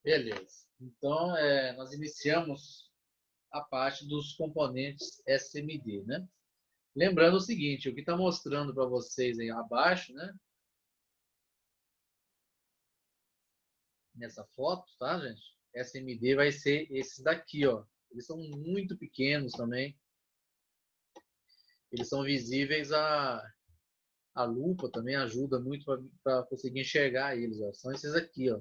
Beleza. Então, nós iniciamos a parte dos componentes SMD, né? Lembrando o seguinte, o que está mostrando para vocês aí abaixo, né? Nessa foto, tá, gente? SMD vai ser esses daqui, ó. Eles são muito pequenos também. Eles são visíveis a lupa também ajuda muito para conseguir enxergar eles, ó. São esses aqui, ó.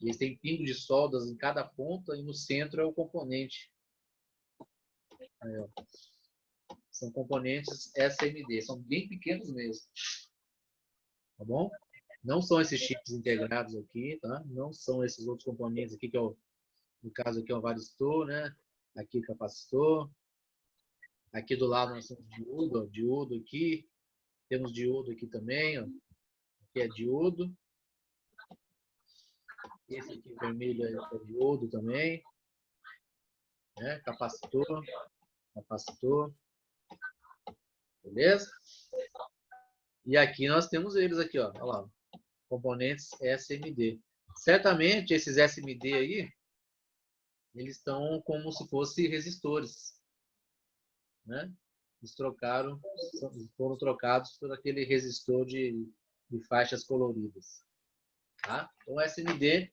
Eles têm pingo de soldas em cada ponta e no centro é o componente. Aí, ó. São componentes SMD, são bem pequenos mesmo. Tá bom? Não são esses chips integrados aqui, tá? Não são esses outros componentes aqui, que é o, no caso aqui é o varistor, né? Aqui o capacitor. Aqui do lado nós temos diodo, ó, diodo aqui. Temos diodo aqui também, ó. Aqui é diodo. Esse aqui vermelho é diodo também. Né? Capacitor. Capacitor. Beleza? E aqui nós temos eles aqui, ó. Olha lá. Componentes SMD. Certamente esses SMD aí, eles estão como se fossem resistores, né? Eles foram trocados por aquele resistor de faixas coloridas, tá? Então, o SMD,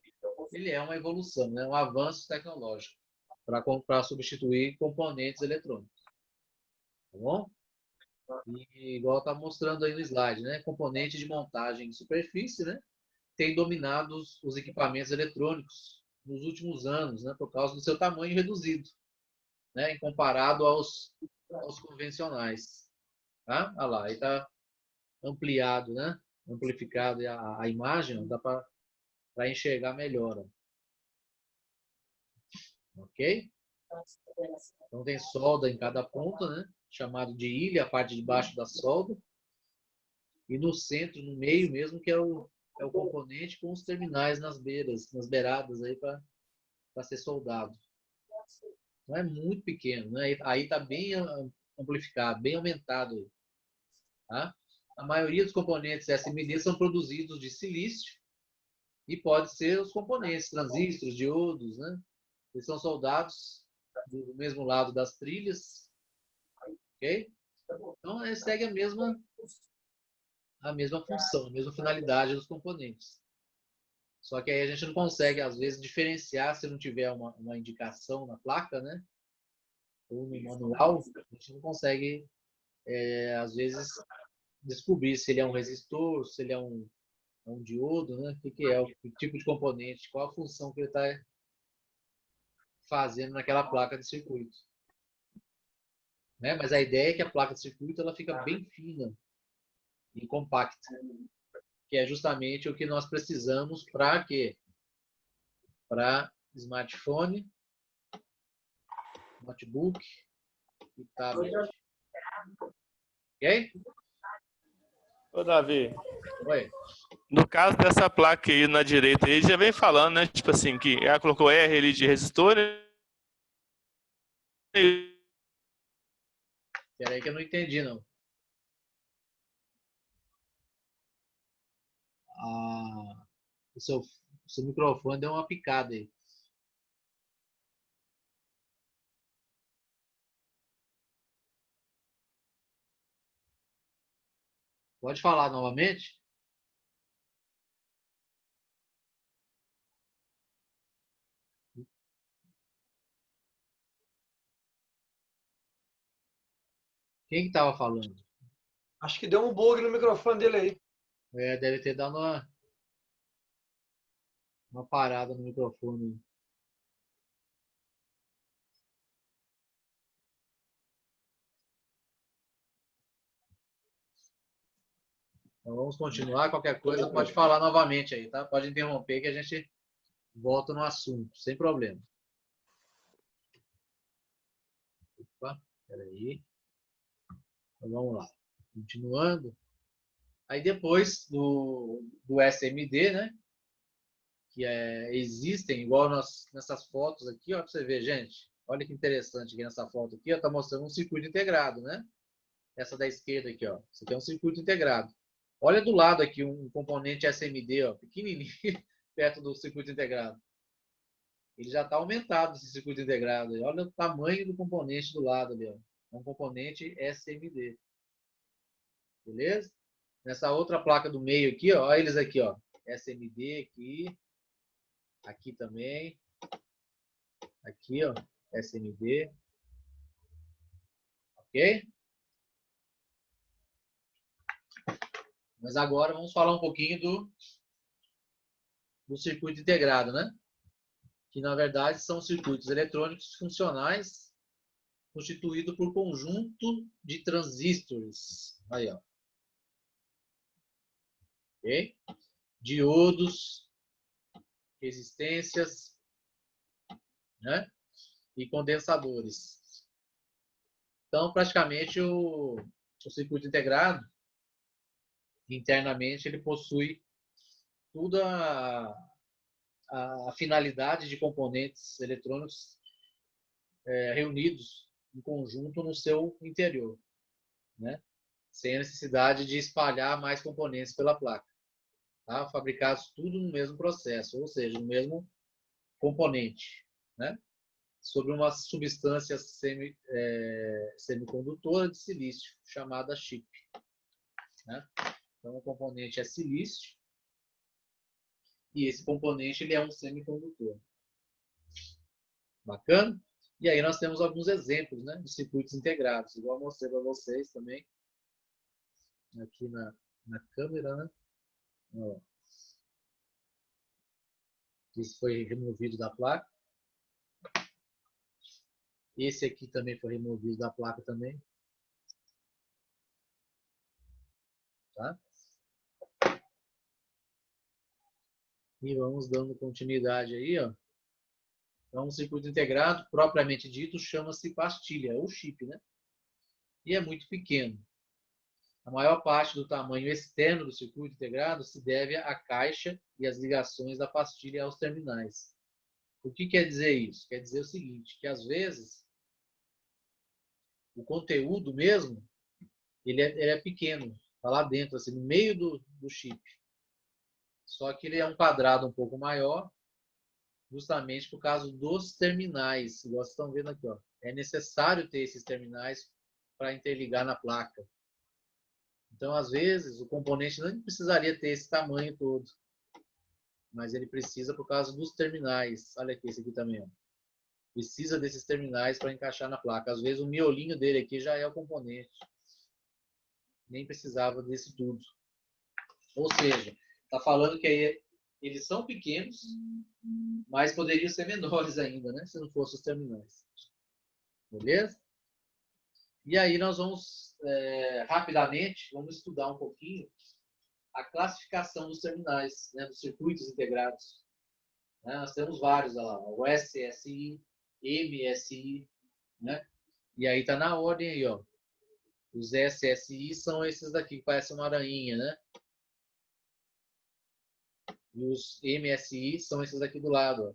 ele é uma evolução, né? Um avanço tecnológico para substituir componentes eletrônicos, tá bom? E igual está mostrando aí no slide, né? Componente de montagem em superfície, né? Tem dominado os equipamentos eletrônicos nos últimos anos, né? Por causa do seu tamanho reduzido, né? Em comparado aos convencionais, tá? Olha lá, aí está ampliado, né? Amplificado a imagem, dá para enxergar melhor, ó. Ok? Então tem solda em cada ponta, né? Chamado de ilha, a parte de baixo da solda. E no centro, no meio mesmo, que é o componente com os terminais nas beiras, nas beiradas aí para ser soldado. Não é muito pequeno, né? Aí está bem amplificado, bem aumentado aí, tá? A maioria dos componentes SMD são produzidos de silício e pode ser os componentes, transistores, diodos, né? Eles são soldados do mesmo lado das trilhas, ok? Então, eles seguem a mesma função, a mesma finalidade dos componentes. Só que aí a gente não consegue, às vezes, diferenciar se não tiver uma indicação na placa, né? Ou no manual, a gente não consegue, às vezes, descobrir se ele é um resistor, se ele é um diodo, né? O que é, o tipo de componente, qual a função que ele está fazendo naquela placa de circuito. Né? Mas a ideia é que a placa de circuito ela fica bem fina e compacta, que é justamente o que nós precisamos para quê? Para smartphone, notebook e tablet. Ok? Ô, Davi, Oi. no caso dessa placa aí na direita, ele já vem falando, né? Tipo assim, que ela colocou R ali de resistor. Espera aí que eu não entendi, não. Ah, o seu microfone deu uma picada aí. Pode falar novamente? Quem que estava falando? Acho que deu um bug no microfone dele aí. Deve ter dado uma parada no microfone. Então vamos continuar. Qualquer coisa pode falar novamente aí, tá? Pode interromper que a gente volta no assunto, sem problema. Opa, peraí. Então vamos lá. Continuando. Aí depois do SMD, né? Que existem, igual nessas fotos aqui, ó, para você ver, gente. Olha que interessante aqui nessa foto aqui, ó, tá mostrando um circuito integrado, né? Essa da esquerda aqui, ó. Isso aqui é um circuito integrado. Olha do lado aqui um componente SMD, ó, pequenininho. perto do circuito integrado. Ele já está aumentado esse circuito integrado. Olha o tamanho do componente do lado ali. Ó. É um componente SMD. Beleza? Nessa outra placa do meio aqui, ó, olha eles aqui, ó. SMD aqui. Aqui também. Aqui, ó. SMD. Ok? Mas agora vamos falar um pouquinho do circuito integrado, né? Que na verdade são circuitos eletrônicos funcionais constituídos por conjunto de transistores. Aí, ó. Ok? Diodos, resistências, né? E condensadores. Então, praticamente, o circuito integrado, internamente, ele possui toda a finalidade de componentes eletrônicos reunidos em conjunto no seu interior, né? Sem a necessidade de espalhar mais componentes pela placa. Tá? Fabricados tudo no mesmo processo, ou seja, no mesmo componente, né? Sobre uma substância semicondutora de silício, chamada chip. Né? Então, o componente é silício e esse componente ele é um semicondutor. Bacana? E aí nós temos alguns exemplos, né, de circuitos integrados, igual eu mostrei para vocês também, aqui na câmera, né? Ó. Esse foi removido da placa. Esse aqui também foi removido da placa também. Tá? E vamos dando continuidade aí, ó. Então, um circuito integrado, propriamente dito, chama-se pastilha, ou chip, né? E é muito pequeno. A maior parte do tamanho externo do circuito integrado se deve à caixa e às ligações da pastilha aos terminais. O que quer dizer isso? Quer dizer o seguinte, que às vezes o conteúdo mesmo, ele é pequeno, está lá dentro, assim, no meio do chip. Só que ele é um quadrado um pouco maior, justamente por causa dos terminais. Igual vocês estão vendo aqui, ó. É necessário ter esses terminais para interligar na placa. Então, às vezes, o componente não precisaria ter esse tamanho todo, mas ele precisa por causa dos terminais. Olha aqui, esse aqui também. Ó. Precisa desses terminais para encaixar na placa. Às vezes, o miolinho dele aqui já é o componente. Nem precisava desse tudo. Ou seja, está falando que aí eles são pequenos, mas poderiam ser menores ainda, né? Se não fossem os terminais. Beleza? E aí nós vamos, rapidamente, vamos estudar um pouquinho a classificação dos terminais, né, dos circuitos integrados. Né? Nós temos vários lá, o SSI, MSI, né? E aí está na ordem aí, ó. Os SSI são esses daqui, que parecem uma aranha, né? E os MSI são esses aqui do lado, ó.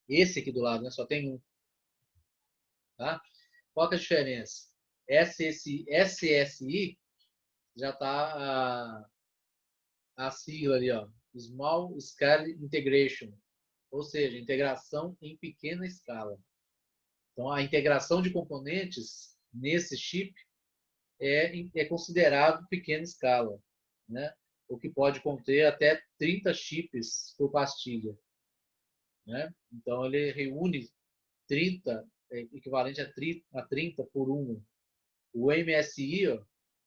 Esse aqui do lado, né? Só tem um. Tá? Qual que é a diferença? SSI já está a sigla ali, ó. Small Scale Integration. Ou seja, integração em pequena escala. Então, a integração de componentes nesse chip é considerado pequena escala, né? O que pode conter até 30 chips por pastilha. Né? Então, ele reúne 30, equivalente a 30 por 1. O MSI ó,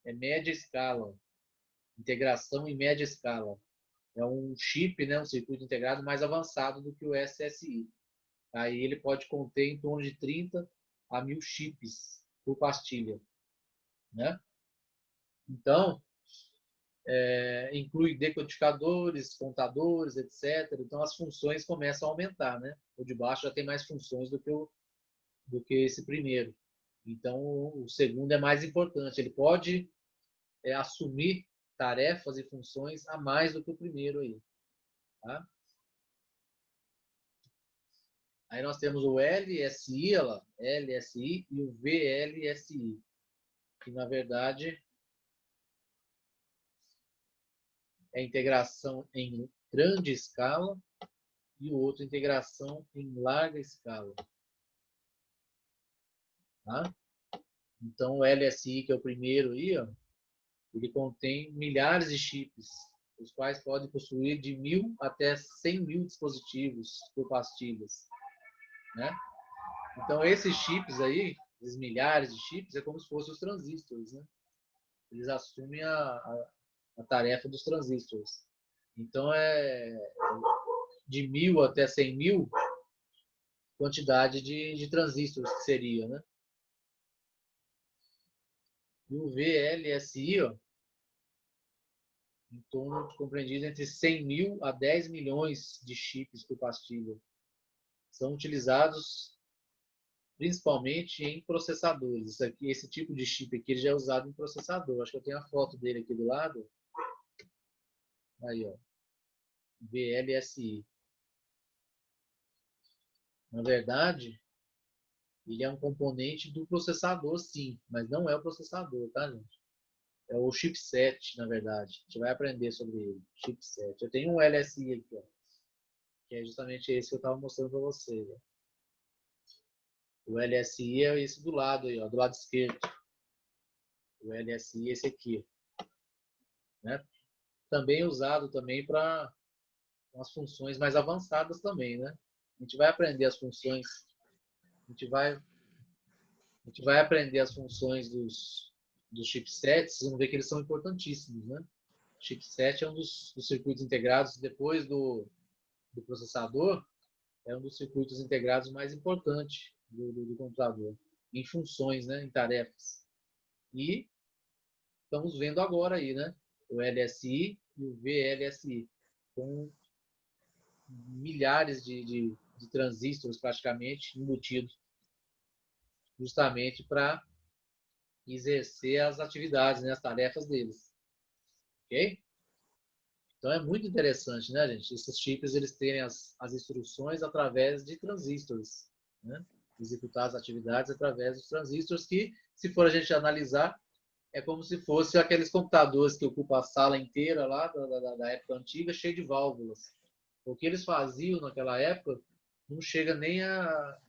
é média escala, integração em média escala. É um chip, né, um circuito integrado mais avançado do que o SSI. Aí ele pode conter em torno de 30 a 1000 chips por pastilha. Né? Então, inclui decodificadores, contadores, etc. Então, as funções começam a aumentar. Né? O de baixo já tem mais funções do que esse primeiro. Então, o segundo é mais importante. Ele pode assumir tarefas e funções a mais do que o primeiro aí. Tá? Aí nós temos o LSI, olha lá, LSI e o VLSI, que na verdade é integração em grande escala e o outro integração em larga escala. Tá? Então, o LSI, que é o primeiro aí, ó, ele contém milhares de chips, os quais podem possuir de 1.000 até 100.000 dispositivos por pastilhas, né? Então, esses chips aí, esses milhares de chips, é como se fossem os transistores, né? Eles assumem a tarefa dos transistores. Então, é de 1.000 até 100.000 quantidade de transistores que seria, né? E o VLSI, ó, em torno de compreendido entre 100.000 a 10 milhões de chips por pastilha. São utilizados principalmente em processadores. Esse tipo de chip aqui já é usado em processador. Acho que eu tenho a foto dele aqui do lado. Aí, ó. VLSI. Na verdade, ele é um componente do processador, sim, mas não é o processador, tá, gente? É o chipset, na verdade. A gente vai aprender sobre ele. Chipset. Eu tenho um LSI aqui, ó, que é justamente esse que eu estava mostrando para vocês. Ó. O LSI é esse do lado aí, ó, do lado esquerdo. O LSI é esse aqui, né? Também usado também para umas funções mais avançadas também, né? A gente vai aprender as funções, a gente vai aprender as funções dos chipsets, vamos ver que eles são importantíssimos, né? O chipset é um dos circuitos integrados depois do processador, é um dos circuitos integrados mais importantes do computador, em funções, né? Em tarefas. E estamos vendo agora aí, né? O LSI e o VLSI, com milhares de transistores praticamente embutidos, justamente para exercer as atividades, né? As tarefas deles. Ok? Então é muito interessante, né, gente? Esses chips eles terem as instruções através de transistores, né? Executar as atividades através dos transistores que, se for a gente analisar, é como se fosse aqueles computadores que ocupam a sala inteira lá da época antiga, cheio de válvulas. O que eles faziam naquela época não chega nem a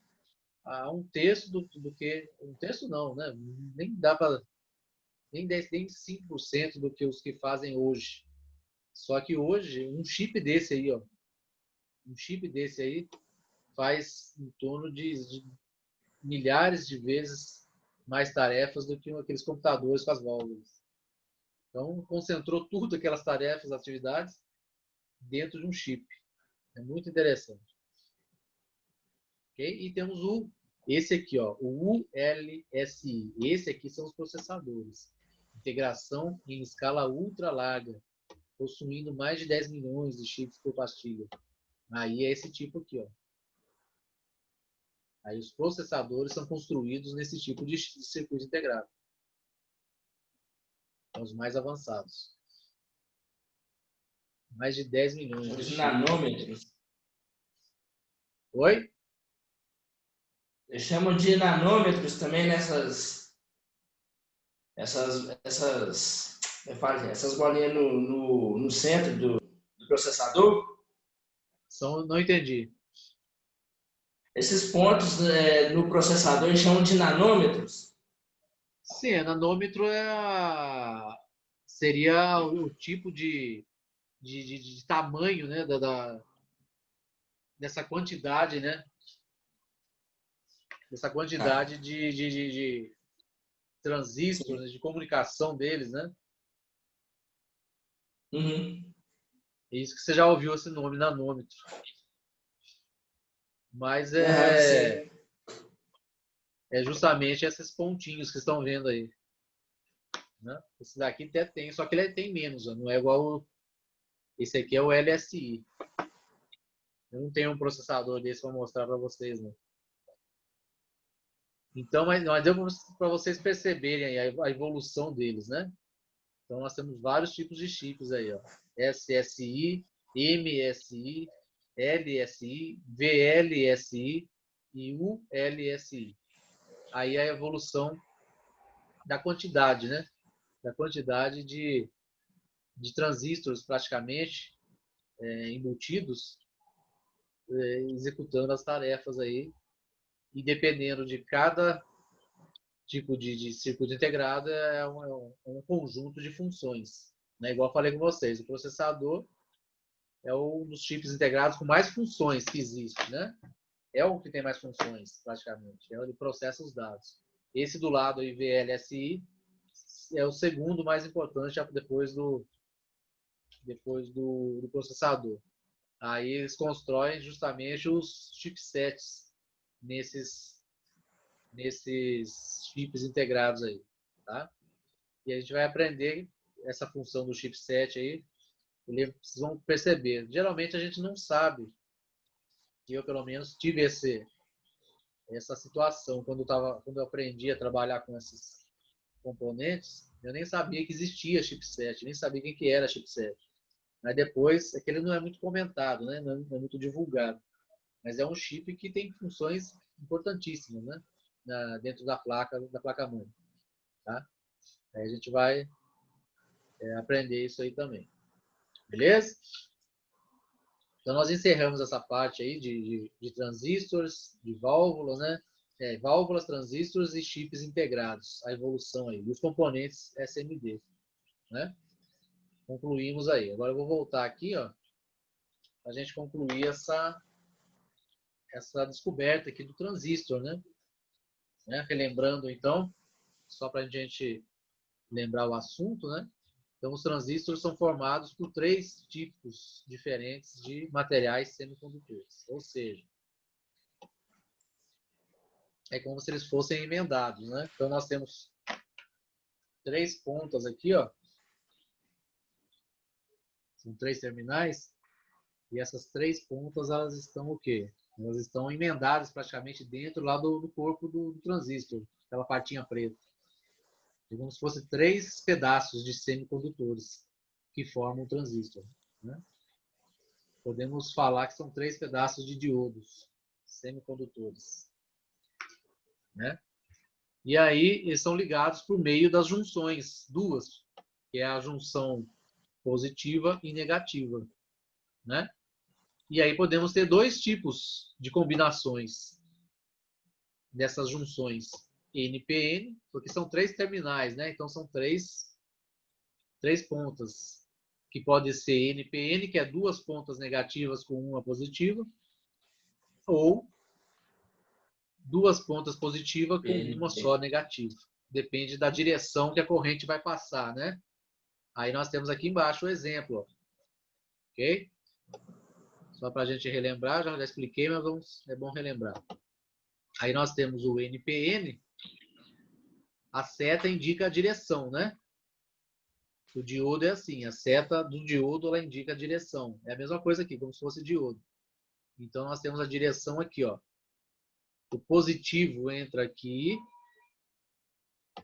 um terço do que... Um terço não, né? Nem dá para... Nem 5% do que os que fazem hoje. Só que hoje, um chip desse aí, ó, um chip desse aí faz em torno de milhares de vezes mais tarefas do que aqueles computadores com as válvulas. Então, concentrou tudo aquelas tarefas, atividades, dentro de um chip. É muito interessante. Okay? E temos esse aqui, ó, o ULSI. Esse aqui são os processadores. Integração em escala ultra larga, possuindo mais de 10 milhões de chips por pastilha. Aí é esse tipo aqui, ó. Aí os processadores são construídos nesse tipo de circuito integrado. São os mais avançados. Mais de 10 milhões de Os chips. nanômetros. Oi? Eles chamam de nanômetros também nessas essas bolinhas no centro do processador. Não entendi. Esses pontos no processador eles chamam de nanômetros. Sim, nanômetro seria o tipo de tamanho, né, dessa quantidade, né? Dessa quantidade de transistores, de comunicação deles, né? Uhum. É isso que você já ouviu esse nome, nanômetro. Mas Uhum, é justamente esses pontinhos que estão vendo aí. Né? Esse daqui até tem, só que ele tem menos, ó, não é igual esse aqui é o LSI. Eu não tenho um processador desse para mostrar para vocês, né? Então, mas deu para vocês perceberem a evolução deles, né? Então, nós temos vários tipos de chips aí, ó. SSI, MSI, LSI, VLSI e ULSI. Aí a evolução da quantidade, né? Da quantidade de transistores, praticamente, embutidos executando as tarefas aí, e dependendo de cada tipo de circuito integrado, é um conjunto de funções. Né? Igual eu falei com vocês, o processador é um dos chips integrados com mais funções que existe, né? É o que tem mais funções, praticamente. É o que processa os dados. Esse do lado aí, VLSI, é o segundo mais importante depois do processador. Aí eles constroem justamente os chipsets nesses chips integrados aí, tá? E a gente vai aprender essa função do chipset aí. Vocês vão perceber. Geralmente a gente não sabe. Eu, pelo menos, tive essa situação. Quando eu aprendi a trabalhar com esses componentes, eu nem sabia que existia chipset, nem sabia quem que era chipset. Mas depois, é que ele não é muito comentado, né? Não é muito divulgado. Mas é um chip que tem funções importantíssimas, né? Dentro da placa-mãe. Tá? Aí a gente vai aprender isso aí também. Beleza? Então, nós encerramos essa parte aí de transistores, de válvulas, né? Válvulas, transistores e chips integrados. A evolução aí. E os componentes SMD. Né? Concluímos aí. Agora eu vou voltar aqui, ó, para a gente concluir essa descoberta aqui do transistor, né? Relembrando, então, só para a gente lembrar o assunto, né? Então, os transistores são formados por 3 tipos diferentes de materiais semicondutores. Ou seja, é como se eles fossem emendados, né? Então, nós temos 3 pontas aqui, ó. São 3 terminais. E essas 3 pontas, elas estão o quê? Elas estão emendadas praticamente dentro lá do corpo do transistor. Aquela partinha preta. É como se fossem 3 pedaços de semicondutores que formam o transistor. Né? Podemos falar que são 3 pedaços de diodos semicondutores. Né? E aí, eles são ligados por meio das junções, duas, que é a junção positiva e negativa. Né? E aí podemos ter 2 tipos de combinações dessas junções. NPN, porque são 3 terminais, né? Então são 3 pontas, que pode ser NPN, que é 2 pontas negativas com uma positiva, ou 2 pontas positivas com uma só negativa. Depende da direção que a corrente vai passar, né? Aí nós temos aqui embaixo o exemplo, ó. Ok? Só para a gente relembrar, já expliquei, mas é bom relembrar. Aí nós temos o NPN, a seta indica a direção, né? O diodo é assim, a seta do diodo ela indica a direção. É a mesma coisa aqui, como se fosse diodo. Então nós temos a direção aqui, ó. O positivo entra aqui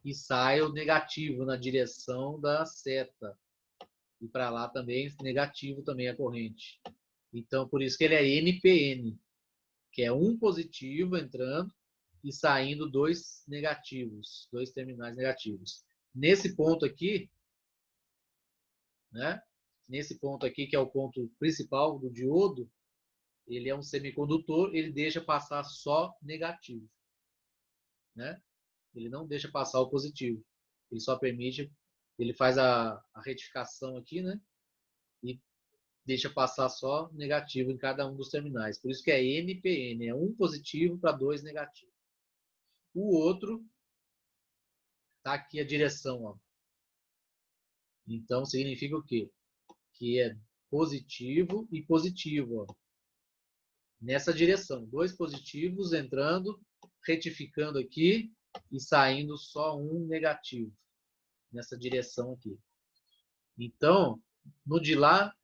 e sai o negativo na direção da seta. E para lá também negativo também a corrente. Então por isso que ele é NPN, que é um positivo entrando e saindo 2 negativos, 2 terminais negativos. Nesse ponto aqui, né? Nesse ponto aqui, que é o ponto principal do diodo, ele é um semicondutor, ele deixa passar só negativo. Né? Ele não deixa passar o positivo. Ele só permite, ele faz a retificação aqui, né? E deixa passar só negativo em cada um dos terminais. Por isso que é NPN, é um positivo para 2 negativos. O outro, tá aqui a direção, ó. Então significa o quê? Que é positivo e positivo, ó. Nessa direção, 2 positivos entrando, retificando aqui e saindo só um negativo nessa direção aqui. Então, no de lá,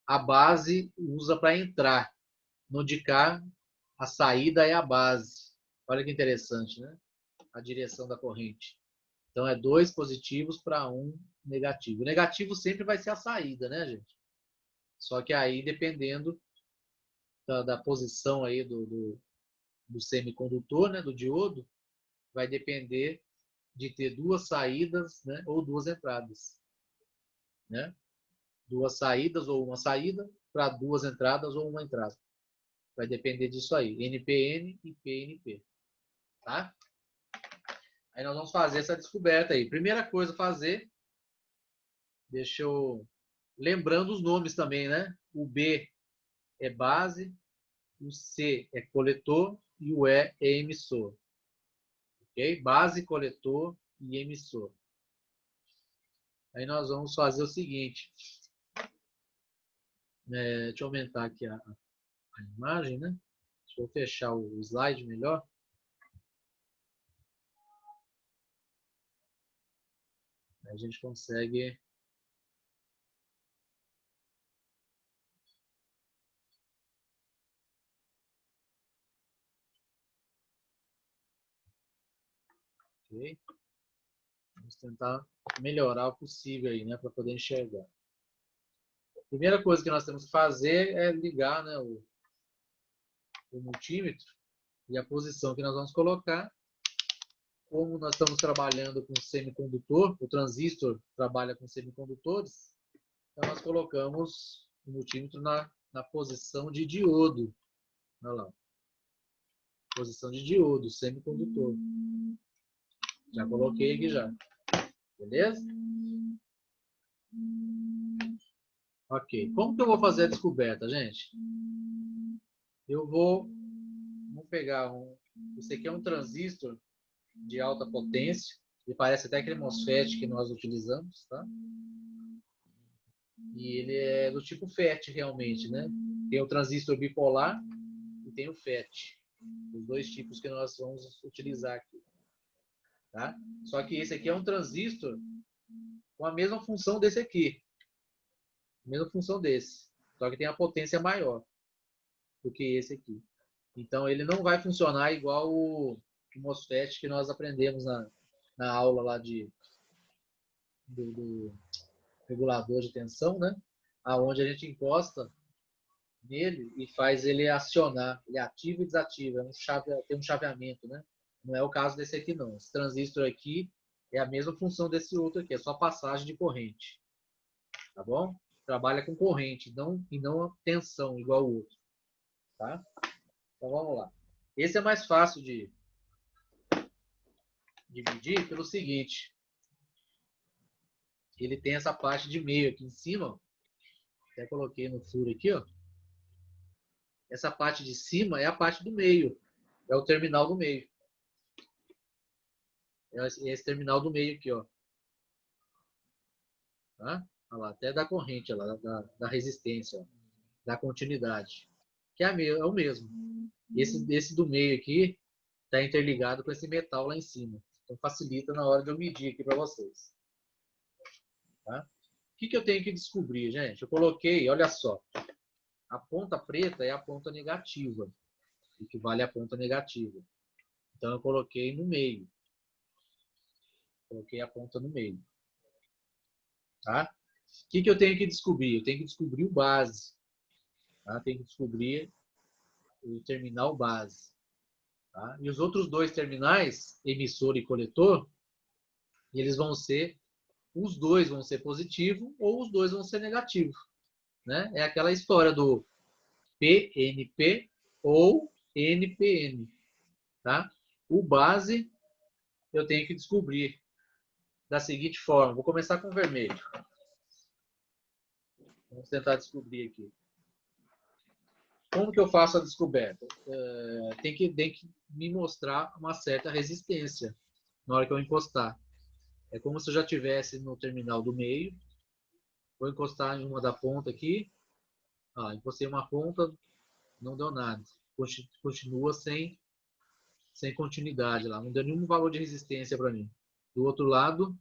a base usa para entrar. No de cá, a saída é a base. Olha que interessante, né? A direção da corrente. Então, é 2 positivos para 1 negativo. O negativo sempre vai ser a saída, né, gente? Só que aí, dependendo da posição aí do semicondutor, né, do diodo, vai depender de ter 2 saídas, né, ou 2 entradas. Né? duas saídas ou uma saída para duas entradas ou uma entrada. Vai depender disso aí, NPN e PNP, tá? Aí nós vamos fazer essa descoberta aí. Primeira coisa a fazer, deixa eu... Lembrando os nomes também, né? O B é base, o C é coletor e o E é emissor. Ok? Base, coletor e emissor. Aí nós vamos fazer o seguinte. Deixa eu aumentar aqui a imagem, né? Deixa eu fechar o slide melhor. Aí a gente consegue... Ok? Vamos tentar melhorar o possível aí, né? Para poder enxergar. A primeira coisa que nós temos que fazer é ligar, né, o multímetro e a posição que nós vamos colocar. Como nós estamos trabalhando com semicondutor, o transistor trabalha com semicondutores, então nós colocamos o multímetro na posição de diodo. Olha lá. Posição de diodo, semicondutor. Já coloquei aqui já. Beleza? Ok. Como que eu vou fazer a descoberta, gente? Vamos pegar esse aqui é um transistor de alta potência. Ele parece até aquele MOSFET que nós utilizamos, tá? E ele é do tipo FET realmente, né? Tem o transistor bipolar e tem o FET. Os dois tipos que nós vamos utilizar aqui, tá? Só que esse aqui é um transistor com a mesma função desse aqui. A mesma função desse. Só que tem a potência maior do que esse aqui. Então ele não vai funcionar igual o MOSFET que nós aprendemos na aula lá do regulador de tensão, né? Aonde a gente encosta nele e faz ele acionar. Ele ativa e desativa. Tem um chaveamento, né? Não é o caso desse aqui, não. Esse transistor aqui é a mesma função desse outro aqui. É só passagem de corrente. Tá bom? Trabalha com corrente e não tensão, igual o outro. Tá? Então vamos lá. Esse é mais fácil de medir pelo seguinte. Ele tem essa parte de meio aqui em cima. Ó. Até coloquei no furo aqui, ó. Essa parte de cima é a parte do meio. É o terminal do meio. É esse terminal do meio aqui, ó. Tá? Olha lá, até da corrente, ó, da resistência, ó, da continuidade. Que é o mesmo. Esse do meio aqui está interligado com esse metal lá em cima. Então facilita na hora de eu medir aqui para vocês. Tá? O que eu tenho que descobrir, gente? Eu coloquei, olha só. A ponta preta é a ponta negativa. Equivale à ponta negativa. Então eu coloquei no meio. Coloquei a ponta no meio. Tá? O que eu tenho que descobrir? Eu tenho que descobrir o base. Tá? Tenho que descobrir o terminal base. Tá? E os outros dois terminais, emissor e coletor, os dois vão ser positivo ou os dois vão ser negativo. Né? É aquela história do PNP ou NPN. Tá? O base eu tenho que descobrir da seguinte forma. Vou começar com o vermelho. Vamos tentar descobrir aqui. Como que eu faço a descoberta? Tem que me mostrar uma certa resistência na hora que eu encostar. É como se eu já estivesse no terminal do meio. Vou encostar em uma da ponta aqui. Encostei uma ponta, não deu nada. Continua sem continuidade lá. Não deu nenhum valor de resistência para mim. Do outro lado,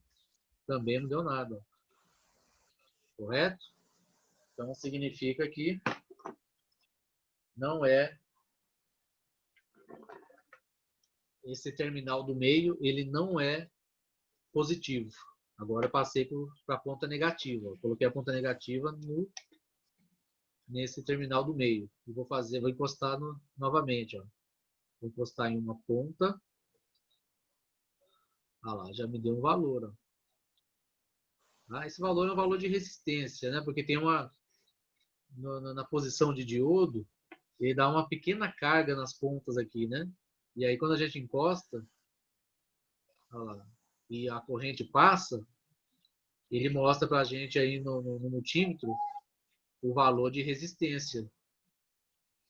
também não deu nada. Correto? Então, significa que não é esse terminal do meio, ele não é positivo. Agora eu passei para a ponta negativa. Eu coloquei a ponta negativa nesse terminal do meio. E vou encostar novamente. Ó. Vou encostar em uma ponta. Lá, já me deu um valor. Ó. Tá? Esse valor é um valor de resistência, né? Porque tem uma na posição de diodo, ele dá uma pequena carga nas pontas aqui, né? E aí quando a gente encosta, olha lá, e a corrente passa, ele mostra para a gente aí no multímetro o valor de resistência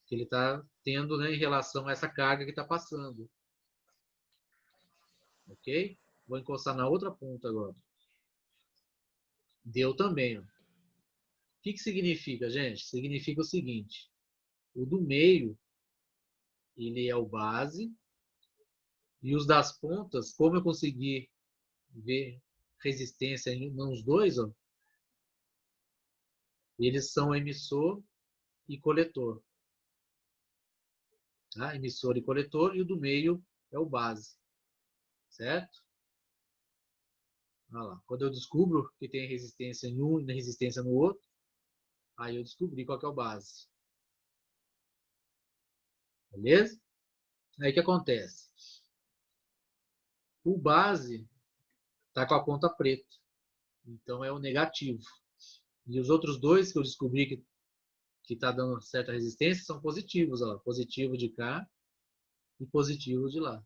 que ele está tendo, né, em relação a essa carga que está passando. Ok? Vou encostar na outra ponta agora. Deu também. Ó. O que significa, gente? Significa o seguinte. O do meio, ele é o base. E os das pontas, como eu consegui ver resistência nos dois, ó, eles são emissor e coletor. Tá? Emissor e coletor. E o do meio é o base. Certo? Olha lá. Quando eu descubro que tem resistência em um e resistência no outro, aí eu descobri qual que é o base. Beleza? Aí o que acontece? O base está com a ponta preta. Então é o negativo. E os outros dois que eu descobri que está dando certa resistência são positivos. Ó. Positivo de cá e positivo de lá.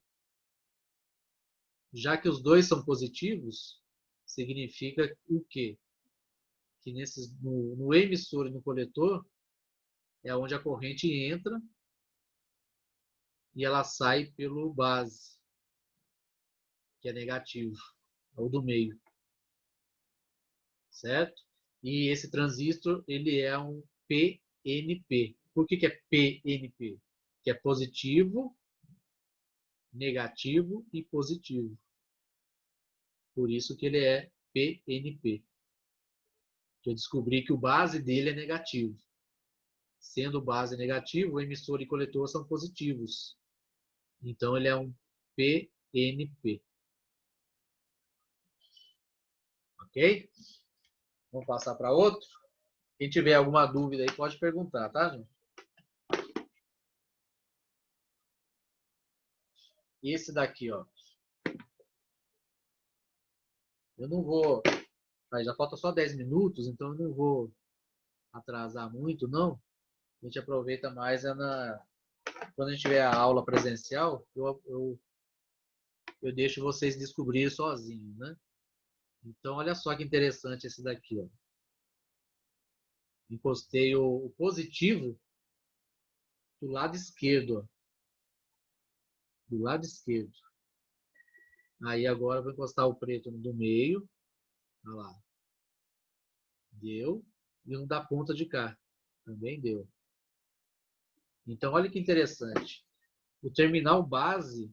Já que os dois são positivos, significa o quê? Que no emissor e no coletor é onde a corrente entra e ela sai pelo base, que é negativo, é o do meio. Certo? E esse transistor, ele é um PNP. Por que é PNP? Que é positivo, negativo e positivo. Por isso que ele é PNP. Eu descobri que o base dele é negativo. Sendo base negativo, o emissor e coletor são positivos. Então ele é um PNP. Ok? Vamos passar para outro. Quem tiver alguma dúvida aí pode perguntar, tá, gente? Esse daqui, ó. Eu não vou... Aí já falta só 10 minutos, então eu não vou atrasar muito, não. A gente aproveita mais quando a gente tiver a aula presencial, eu deixo vocês descobrirem sozinhos, né? Então, olha só que interessante esse daqui, ó. Encostei o positivo do lado esquerdo, ó. Do lado esquerdo. Aí agora eu vou encostar o preto no do meio. Olha lá. Deu. E um da ponta de cá. Também deu. Então, olha que interessante. O terminal base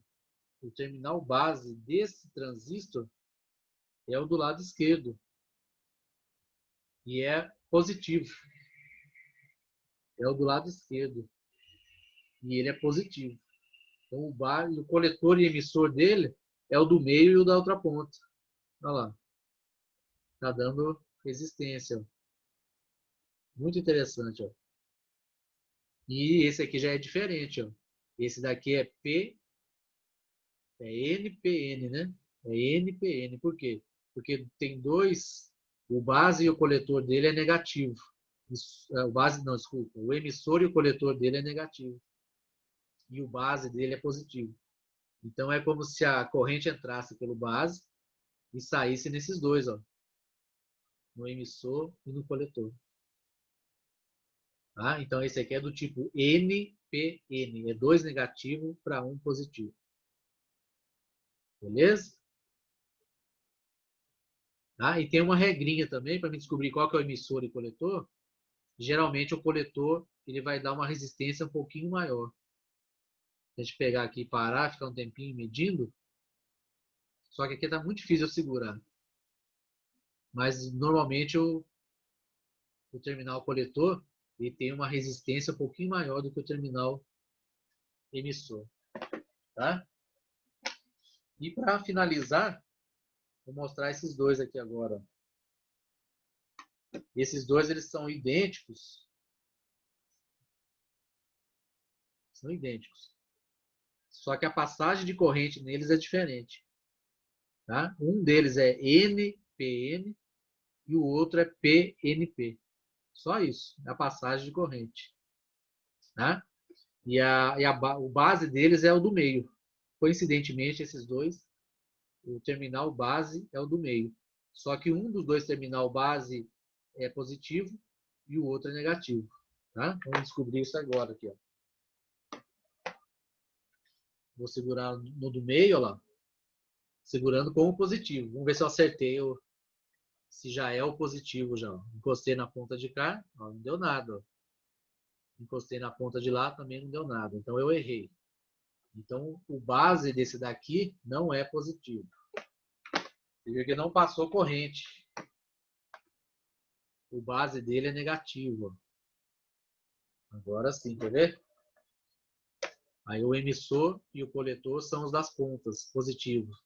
desse transistor é o do lado esquerdo. E é positivo. É o do lado esquerdo. E ele é positivo. Então, o coletor e emissor dele é o do meio e o da outra ponta. Olha lá. Está dando resistência. Ó. Muito interessante. Ó. E esse aqui já é diferente. Ó. Esse daqui é NPN, né? É NPN. Por quê? Porque tem dois... O base e o coletor dele é negativo. O base, não, desculpa. O emissor e o coletor dele é negativo. E o base dele é positivo. Então é como se a corrente entrasse pelo base e saísse nesses dois, ó, no emissor e no coletor. Tá? Então esse aqui é do tipo NPN, é 2 negativo para 1 positivo. Beleza? Tá? E tem uma regrinha também para me descobrir qual que é o emissor e coletor. Geralmente o coletor ele vai dar uma resistência um pouquinho maior. Se a gente pegar aqui e parar, ficar um tempinho medindo, só que aqui está muito difícil eu segurar. Mas normalmente o terminal coletor ele tem uma resistência um pouquinho maior do que o terminal emissor. Tá? E para finalizar, vou mostrar esses dois aqui agora. Esses dois eles são idênticos. São idênticos. Só que a passagem de corrente neles é diferente. Tá? Um deles é NPN e o outro é PNP. Só isso, é a passagem de corrente. Tá? O base deles é o do meio. Coincidentemente, esses dois, o terminal base é o do meio. Só que um dos dois terminal base é positivo e o outro é negativo. Tá? Vamos descobrir isso agora aqui. Ó. Vou segurar no do meio, ó lá. Segurando com o positivo. Vamos ver se eu acertei, se já é o positivo já. Ó. Encostei na ponta de cá, ó, não deu nada. Ó. Encostei na ponta de lá, também não deu nada. Então eu errei. Então o base desse daqui não é positivo. Você viu que não passou corrente. O base dele é negativo. Ó. Agora sim, quer ver? Aí o emissor e o coletor são os das pontas, positivos.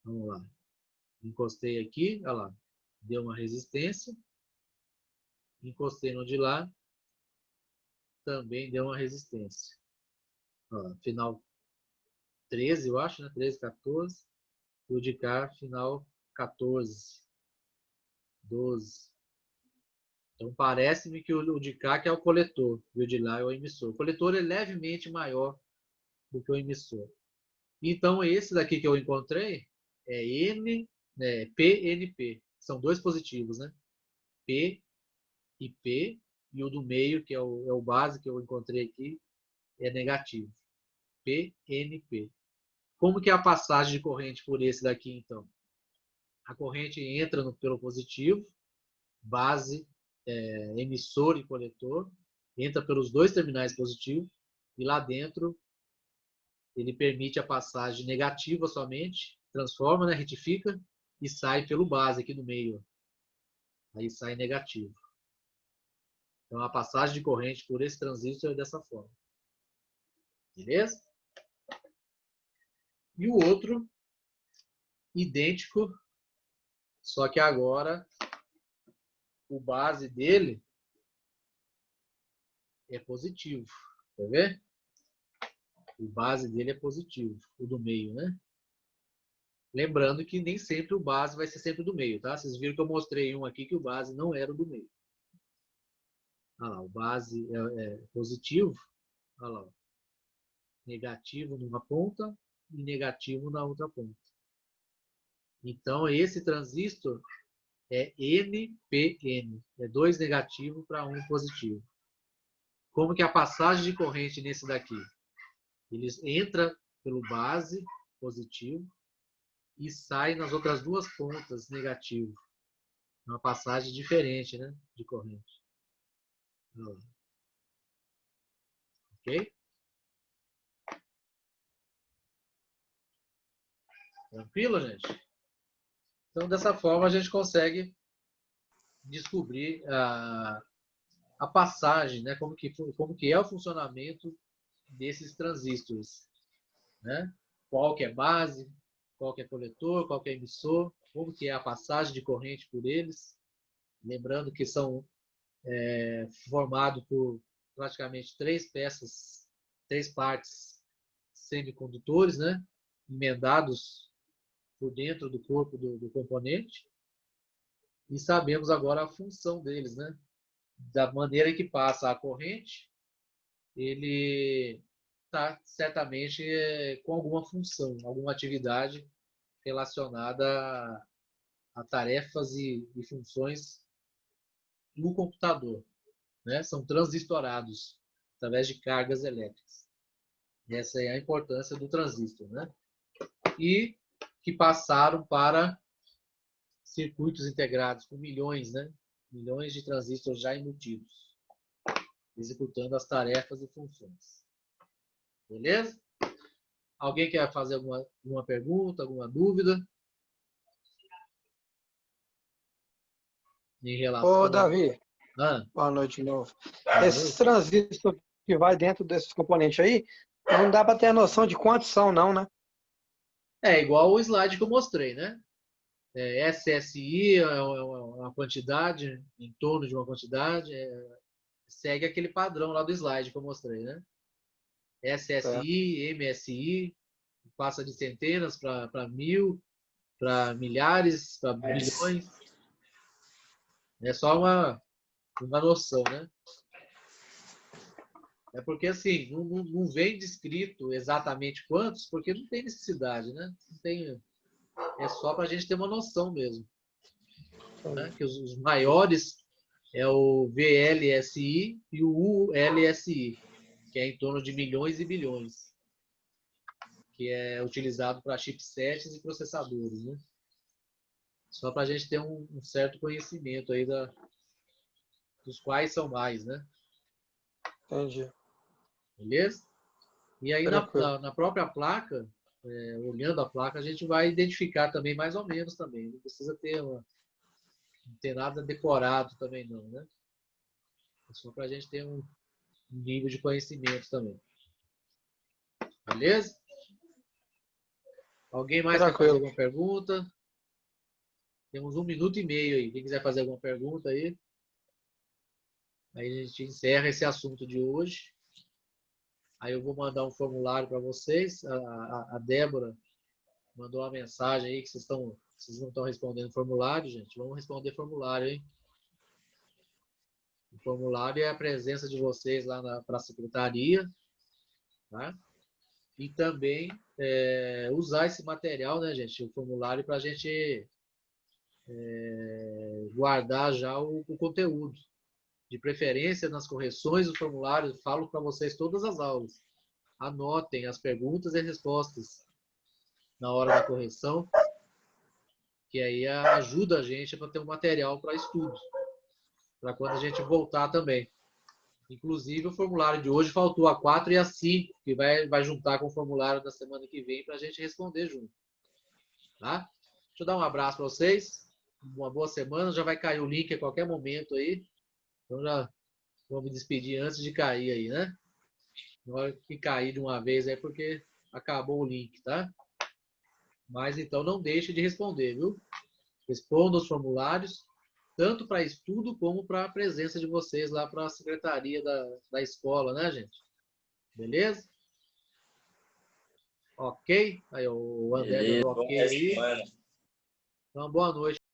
Vamos lá. Encostei aqui, olha lá. Deu uma resistência. Encostei no de lá. Também deu uma resistência. Ó, final 13, eu acho, né? 13, 14. E o de cá, final 14, 12. Então parece-me que o de cá que é o coletor e o de lá é o emissor. O coletor é levemente maior do que o emissor. Então esse daqui que eu encontrei é PNP. São dois positivos, né? P e P. E o do meio, que é o base que eu encontrei aqui, é negativo. PNP. Como que é a passagem de corrente por esse daqui, então? A corrente entra pelo positivo, base, emissor e coletor, entra pelos dois terminais positivos, e lá dentro ele permite a passagem negativa somente, transforma, né, retifica, e sai pelo base aqui no meio. Aí sai negativo. Então a passagem de corrente por esse transistor é dessa forma. Beleza? E o outro, idêntico, só que agora o base dele é positivo. Quer ver? O base dele é positivo, o do meio, né? Lembrando que nem sempre o base vai ser sempre do meio, tá? Vocês viram que eu mostrei um aqui que o base não era o do meio. Olha lá, o base é positivo. Olha lá, negativo numa ponta e negativo na outra ponta. Então, esse transistor é NPN. É 2 negativo para 1 positivo. Como que é a passagem de corrente nesse daqui? Ele entra pelo base, positivo, e sai nas outras duas pontas, negativo. Uma passagem diferente, né, de corrente. Ok? Tranquilo, gente? Então, dessa forma, a gente consegue descobrir a passagem, né, como que é o funcionamento desses transistores. Né? Qual que é base, qual que é coletor, qual que é emissor, como que é a passagem de corrente por eles. Lembrando que são formados por praticamente 3 peças, 3 partes semicondutores, né? Emendados por dentro do corpo do componente. E sabemos agora a função deles, né? Da maneira que passa a corrente, ele está certamente com alguma função, alguma atividade relacionada a tarefas e funções no computador. Né? São transistorados através de cargas elétricas. E essa é a importância do transistor. Né? E que passaram para circuitos integrados com milhões, né? Milhões de transistores já embutidos, executando as tarefas e funções. Beleza? Alguém quer fazer alguma pergunta, alguma dúvida? Em relação... Ô, Davi, Ah, boa noite de novo. boa Esses noite. transistores que vai dentro desses componentes aí, não dá para ter a noção de quantos são, não, né? É igual o slide que eu mostrei, né? SSI é uma quantidade, em torno de uma quantidade, segue aquele padrão lá do slide que eu mostrei, né? SSI, MSI, passa de centenas para 1000, para milhares, para bilhões. É só uma noção, né? É porque, assim, não vem descrito exatamente quantos, porque não tem necessidade, né? Não tem, é só para a gente ter uma noção mesmo. Né? Que os maiores é o VLSI e o ULSI, que é em torno de milhões e bilhões, que é utilizado para chipsets e processadores, né? Só para a gente ter um certo conhecimento aí dos quais são mais, né? Entendi. Beleza? E aí Tranquilo. na própria placa, olhando a placa, a gente vai identificar também mais ou menos também. Não precisa ter não ter nada decorado também não, né? É só para a gente ter um nível de conhecimento também. Beleza? Alguém mais quer fazer Tranquilo. alguma pergunta? Temos 1 minuto e meio aí. Quem quiser fazer alguma pergunta aí, aí a gente encerra esse assunto de hoje. Aí eu vou mandar um formulário para vocês. A Débora mandou uma mensagem aí que vocês não estão respondendo formulário, gente. Vamos responder formulário, hein? O formulário é a presença de vocês lá para a secretaria, tá? E também usar esse material, né, gente? O formulário para a gente guardar já o conteúdo. De preferência, nas correções do formulário, eu falo para vocês todas as aulas. Anotem as perguntas e respostas na hora da correção, que aí ajuda a gente para ter um material para estudo, para quando a gente voltar também. Inclusive, o formulário de hoje faltou a 4 e a 5, que vai juntar com o formulário da semana que vem para a gente responder junto. Tá? Deixa eu dar um abraço para vocês. Uma boa semana. Já vai cair o link a qualquer momento aí. Então já vou me despedir antes de cair aí, né? Na hora que cair de uma vez é porque acabou o link, tá? Mas então não deixe de responder, viu? Responda os formulários, tanto para estudo como para a presença de vocês lá para a secretaria da escola, né, gente? Beleza? Ok? Aí o André dando ok aí. Então, boa noite.